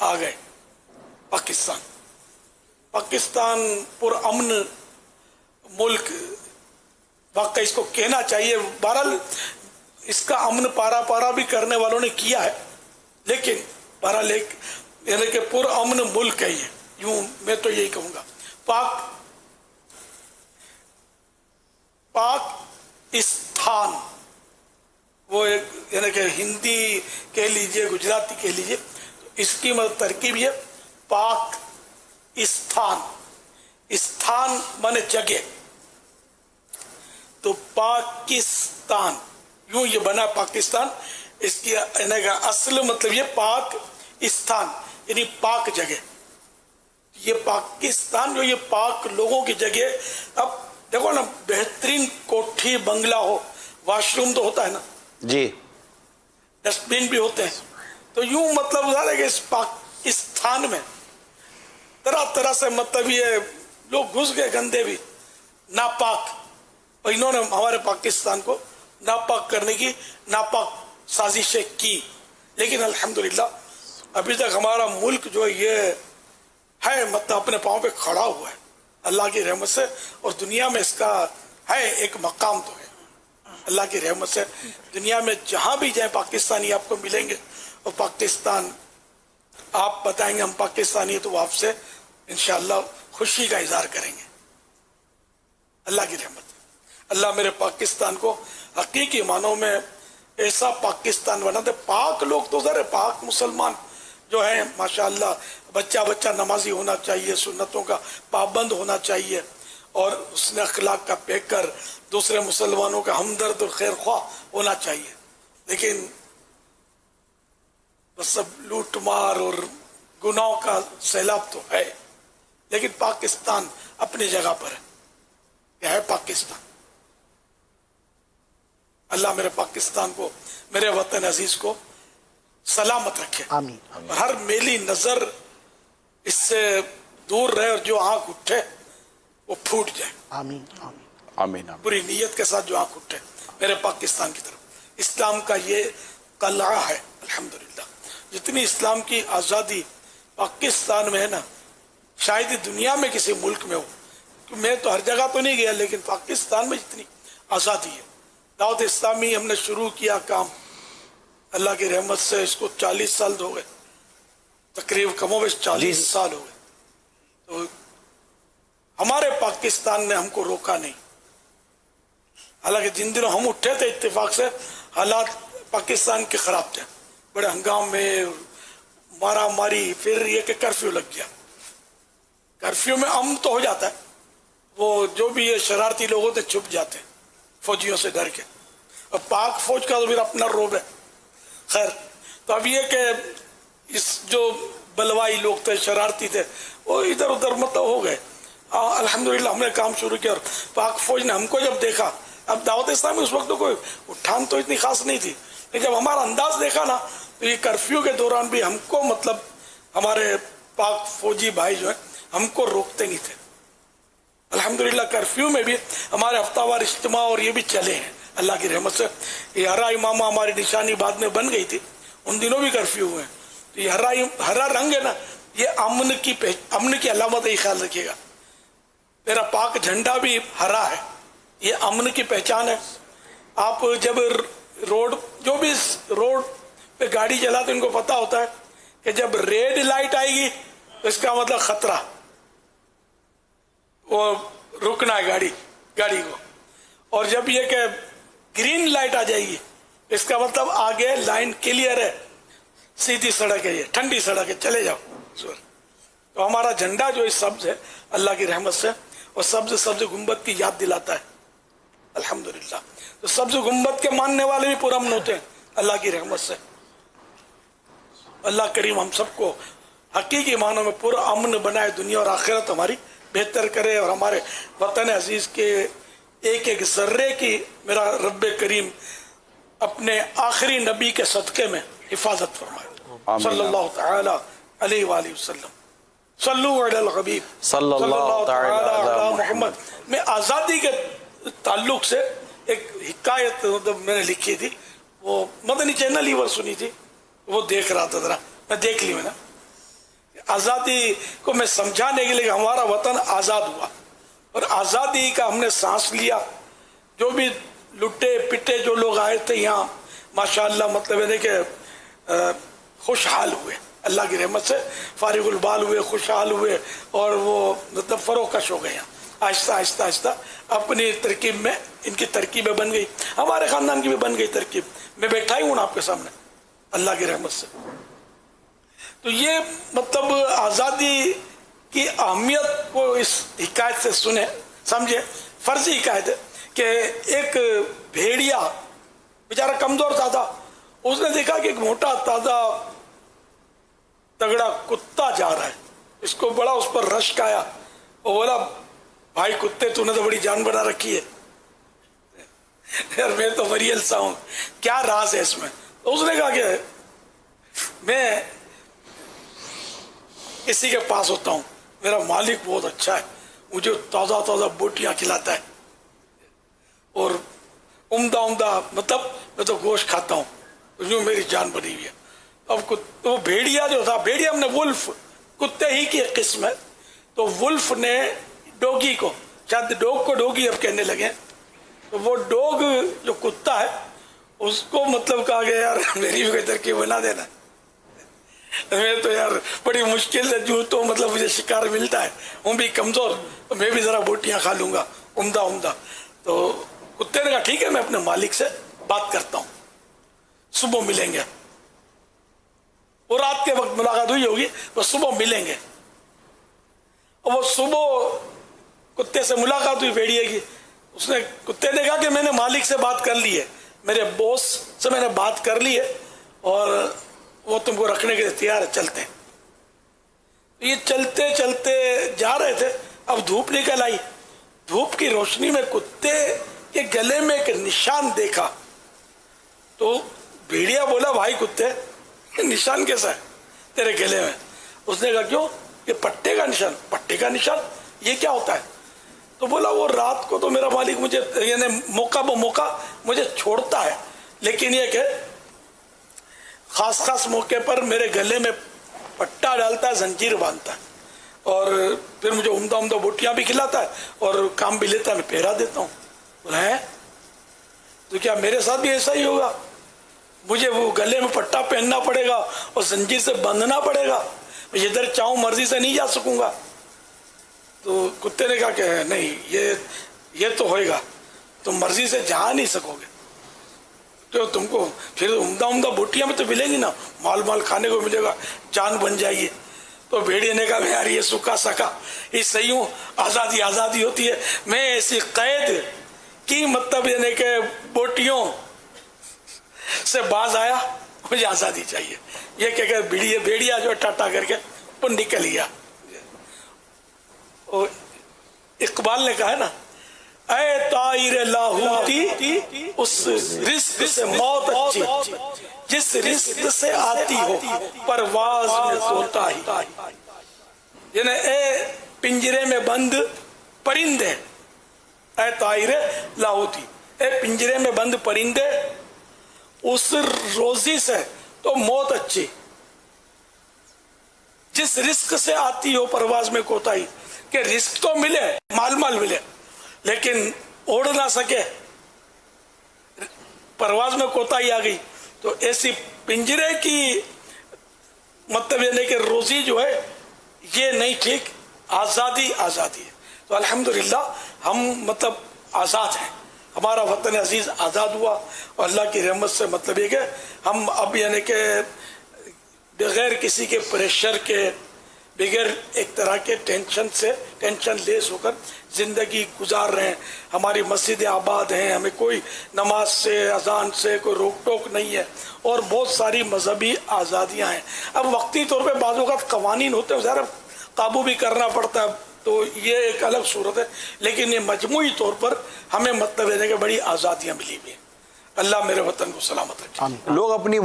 آ گئے پاکستان پر امن ملک، واقعی اس کو کہنا چاہیے. بہرحال اس کا امن پارا بھی کرنے والوں نے کیا ہے، لیکن بہرحال یعنی کہ پر امن ملک ہے یہ، یوں میں تو یہی کہوں گا. پاکستان وہ یعنی کہ ہندی کہہ لیجئے، گجراتی کہہ لیجئے، اس کی ترکیب یہ پاکستان. استھان مانے جگہ، تو پاکستان یوں یہ بنا پاکستان. اس کی یعنی کہ اصل مطلب یہ پاکستان یعنی پاک جگہ. یہ پاکستان جو یہ پاک لوگوں کی جگہ. اب دیکھو نا، بہترین کوٹھی بنگلہ ہو، واش روم تو ہوتا ہے نا جی، ڈسٹ بین بھی ہوتے ہیں، تو یوں مطلب ظاہر ہے کہ اس پاکستان میں طرح طرح سے مطلب یہ لوگ گھس گئے، گندے بھی، ناپاک. اور انہوں نے ہمارے پاکستان کو ناپاک کرنے کی ناپاک سازشیں کی. لیکن الحمدللہ ابھی تک ہمارا ملک جو یہ ہے مطلب اپنے پاؤں پہ کھڑا ہوا ہے اللہ کی رحمت سے. اور دنیا میں اس کا ہے ایک مقام تو ہے اللہ کی رحمت سے. دنیا میں جہاں بھی جائیں پاکستانی آپ کو ملیں گے، اور پاکستان آپ بتائیں گے ہم پاکستانی تو آپ سے انشاءاللہ خوشی کا اظہار کریں گے اللہ کی رحمت. اللہ میرے پاکستان کو حقیقی معنوں میں ایسا پاکستان بنا دے. پاک لوگ تو ذرا پاک مسلمان جو ہیں ماشاءاللہ، بچہ نمازی ہونا چاہیے، سنتوں کا پابند ہونا چاہیے، اور حسن اخلاق کا پیکر، دوسرے مسلمانوں کا ہمدرد اور خیر خواہ ہونا چاہیے. لیکن بس سب لوٹ مار اور گناہوں کا سیلاب تو ہے. لیکن پاکستان اپنی جگہ پر ہے، یہ ہے پاکستان. اللہ میرے پاکستان کو، میرے وطن عزیز کو سلامت رکھے، آمین. اور ہر میلی نظر اس سے دور رہے، اور جو آنکھ اٹھے وہ پھوٹ جائے. آمین آمین آمین. پوری نیت کے ساتھ جو آنکھ اٹھے میرے پاکستان کی طرف. اسلام کا یہ قلعہ ہے الحمدللہ. جتنی اسلام کی آزادی پاکستان میں ہے نا، شاید ہی دنیا میں کسی ملک میں ہو. میں تو ہر جگہ تو نہیں گیا، لیکن پاکستان میں جتنی آزادی ہے. دعوت اسلامی ہم نے شروع کیا کام، اللہ کی رحمت سے اس کو 40 سال ہو گئے، تقریب کم و بیش 40 سال ہو گئے. تو ہمارے پاکستان نے ہم کو روکا نہیں. حالانکہ جن دنوں ہم اٹھے تھے اتفاق سے حالات پاکستان کے خراب تھے، بڑے ہنگامے، مارا ماری. پھر یہ کہ کرفیو لگ گیا. کرفیو میں امن تو ہو جاتا ہے، وہ جو بھی یہ شرارتی لوگ ہوتے چھپ جاتے ہیں فوجیوں سے ڈر کے. اور پاک فوج کا تو پھر اپنا روب ہے. خیر، تو اب یہ کہ اس جو بلوائی لوگ تھے، شرارتی تھے، وہ ادھر ادھر مطلب ہو گئے. الحمدللہ ہم نے کام شروع کیا، اور پاک فوج نے ہم کو جب دیکھا، اب دعوت اسلامی اس وقت تو کوئی اٹھان تو اتنی خاص نہیں تھی، لیکن جب ہمارا انداز دیکھا نا، تو یہ کرفیو کے دوران بھی ہم کو مطلب ہمارے پاک فوجی بھائی جو ہیں ہم کو روکتے نہیں تھے. الحمدللہ کرفیو میں بھی ہمارے ہفتہ وار اجتماع اور یہ بھی چلے ہیں اللہ کی رحمت سے. یہ ہرا امامہ ہماری نشانی بعد میں بن گئی تھی، ان دنوں بھی کرفیو ہوئے. تو یہ ہرا رنگ ہے نا، یہ امن کی علامت ہے، یہ خیال رکھیے گا. میرا پاک جھنڈا بھی ہرا ہے، یہ امن کی پہچان ہے. آپ جب جو بھی روڈ پہ گاڑی چلاتے ان کو پتا ہوتا ہے کہ جب ریڈ لائٹ آئے گی تو اس کا مطلب خطرہ، وہ رکنا ہے گاڑی کو. اور جب یہ کہ گرین لائٹ آ جائے گی اس کا مطلب آگے لائن کلیئر ہے، سیدھی سڑک ہے، یہ ٹھنڈی سڑک ہے، چلے جاؤ. تو ہمارا جھنڈا جو اس سبز ہے اللہ کی رحمت سے، اور سبز گنبد کی یاد دلاتا ہے الحمدللہ. تو سبز گنبد کے ماننے والے بھی پرامن ہوتے ہیں اللہ کی رحمت سے. اللہ کریم ہم سب کو حقیقی معنوں میں پورا امن بنائے، دنیا اور آخرت ہماری بہتر کرے، اور ہمارے وطن عزیز کے ایک ایک ذرے کی میرا رب کریم اپنے آخری نبی کے صدقے میں حفاظت فرمائے. صلی اللہ تعالی علیہ وآلہ وسلم. صلو علی الحبیب صلی اللہ تعالی علی محمد. میں آزادی کے تعلق سے ایک حکایت میں نے لکھی تھی، وہ مدنی چینل ہی پر سنی تھی، وہ دیکھ رہا تھا، ذرا میں دیکھ لی. میں نا آزادی کو میں سمجھانے کے لیے کہ ہمارا وطن آزاد ہوا اور آزادی کا ہم نے سانس لیا. جو بھی لٹے پٹے جو لوگ آئے تھے یہاں ماشاءاللہ مطلب ہے کہ خوشحال ہوئے, اللہ کی رحمت سے فارغ البال ہوئے, خوشحال ہوئے اور وہ مطلب فروکش ہو گئے. آہستہ آہستہ آہستہ اپنی ترکیب میں ان کی ترکیبیں بن گئی, ہمارے خاندان کی بھی بن گئی ترکیب. میں بیٹھا ہی ہوں آپ کے سامنے اللہ کی رحمت سے. تو یہ مطلب آزادی کی اہمیت کو اس حکایت سے سنیں, سمجھے. فرضی حکایت ہے کہ ایک بھیڑیا بیچارہ کمزور تھا, اس نے دیکھا کہ ایک موٹا تازہ تگڑا کتا جا رہا ہے. اس کو بڑا اس پر رشک آیا اور بولا بھائی کتے تو نے تو بڑی جان بنا رکھی ہے, یار میں تو مریل سا ہوں, کیا راز ہے اس میں. تو اس نے کہا کہ میں کسی کے پاس ہوتا ہوں, میرا مالک بہت اچھا ہے, مجھے تازہ تازہ بوٹیاں کھلاتا ہے اور عمدہ عمدہ مطلب میں تو گوشت کھاتا ہوں, جو میری جان بنی ہوئی ہے. اب وہ بھیڑیا جو تھا, بھیڑیا ہم نے ولف کتے ہی کی ایک قسم ہے, تو ولف نے ڈوگی کو, شاید ڈوگ کو ڈوگی اب کہنے لگے, تو وہ ڈوگ جو کتا ہے اس کو مطلب کہا گیا یار میری بھی کوئی ترکیب بنا دینا, میں تو یار بڑی مشکل سے جو تو مطلب مجھے شکار ملتا ہے, ہوں بھی کمزور, تو میں بھی ذرا بوٹیاں کھا لوں گا عمدہ عمدہ. تو کتے نے کہا ٹھیک ہے میں اپنے مالک سے بات کرتا ہوں, صبح ملیں گے. اور رات کے وقت ملاقات ہوئی ہوگی, وہ صبح ملیں گے. اور وہ صبح کتے سے ملاقات ہوئی بھیڑیے کی. اس نے کتے نے کہا کہ میں نے مالک سے بات کر لی ہے, میرے باس سے میں نے بات کر لی ہے اور وہ تم کو رکھنے کے لیے تیار ہے, چلتے ہیں. یہ چلتے چلتے جا رہے تھے, اب دھوپ نکل آئی. دھوپ کی روشنی میں کتے کے گلے میں ایک نشان دیکھا. تو بھیڑیا بولا بھائی کتے نشان کیسا ہے تیرے گلے میں؟ اس نے کہا کیوں, یہ پٹے کا نشان. پٹے کا نشان یہ کیا ہوتا ہے؟ تو بولا وہ رات کو تو میرا مالک مجھے یعنی موقع بہ موقع مجھے چھوڑتا ہے, لیکن یہ کہ خاص خاص موقع پر میرے گلے میں پٹا ڈالتا ہے, زنجیر باندھتا ہے, اور پھر مجھے عمدہ عمدہ بوٹیاں بھی کھلاتا ہے اور کام بھی لیتا ہے, میں پہرا دیتا ہوں. بولا ہے تو کیا میرے ساتھ بھی ایسا ہی ہوگا؟ مجھے وہ گلے میں پٹا پہننا پڑے گا اور زنجیر سے بندھنا پڑے گا, میں جدھر چاہوں مرضی سے نہیں جا سکوں گا. تو کتے نے کہا کہ نہیں یہ تو ہوئے گا, تم مرضی سے جا نہیں سکو گے, تو تم کو پھر عمدہ عمدہ بوٹیاں میں تو ملیں گی نا, مال مال کھانے کو ملے گا, جان بن جائے گی. تو بھیڑیے نے کہا یار یہ سکھا سکا یہ صحیح ہوں, آزادی آزادی ہوتی ہے, میں ایسی قید کی مطلب یعنی کہ بوٹیوں سے باز آیا, مجھے آزادی چاہیے. یہ کہ بھیڑیا جو ٹاٹا کر کے وہ نکل گیا. اقبال نے کہا ہے نا, اے طائر لاہوتی اس رزق سے موت اچھی, جس رزق سے آتی ہو پرواز میں کوتاہی. یعنی اے پنجرے میں بند پرندے, اے طائر لاہوتی, اے پنجرے میں بند پرندے, اس روزی سے تو موت اچھی, جس رزق سے آتی ہو پرواز میں کوتاہی. کہ رزق تو ملے, مال مال ملے, لیکن اڑ نہ سکے, پرواز میں کوتاہی آ گئی. تو ایسی پنجرے کی مطلب یعنی کہ روزی جو ہے یہ نہیں ٹھیک, آزادی آزادی ہے. تو الحمدللہ ہم مطلب آزاد ہیں, ہمارا وطن عزیز آزاد ہوا, اور اللہ کی رحمت سے مطلب یہ کہ ہم اب یعنی کہ بغیر کسی کے پریشر کے, بغیر ایک طرح کے ٹینشن لیس ہو کر زندگی گزار رہے ہیں. ہماری مسجدیں آباد ہیں, ہمیں کوئی نماز سے اذان سے کوئی روک ٹوک نہیں ہے, اور بہت ساری مذہبی آزادیاں ہیں. اب وقتی طور پہ بعض اوقات قوانین ہوتے ہیں, ظاہر قابو بھی کرنا پڑتا ہے, تو یہ ایک الگ صورت ہے, لیکن یہ مجموعی طور پر ہمیں مطلب ہے کہ بڑی آزادیاں ملی ہوئی ہیں. اللہ میرے وطن کو سلامت رکھے. لوگ اپنی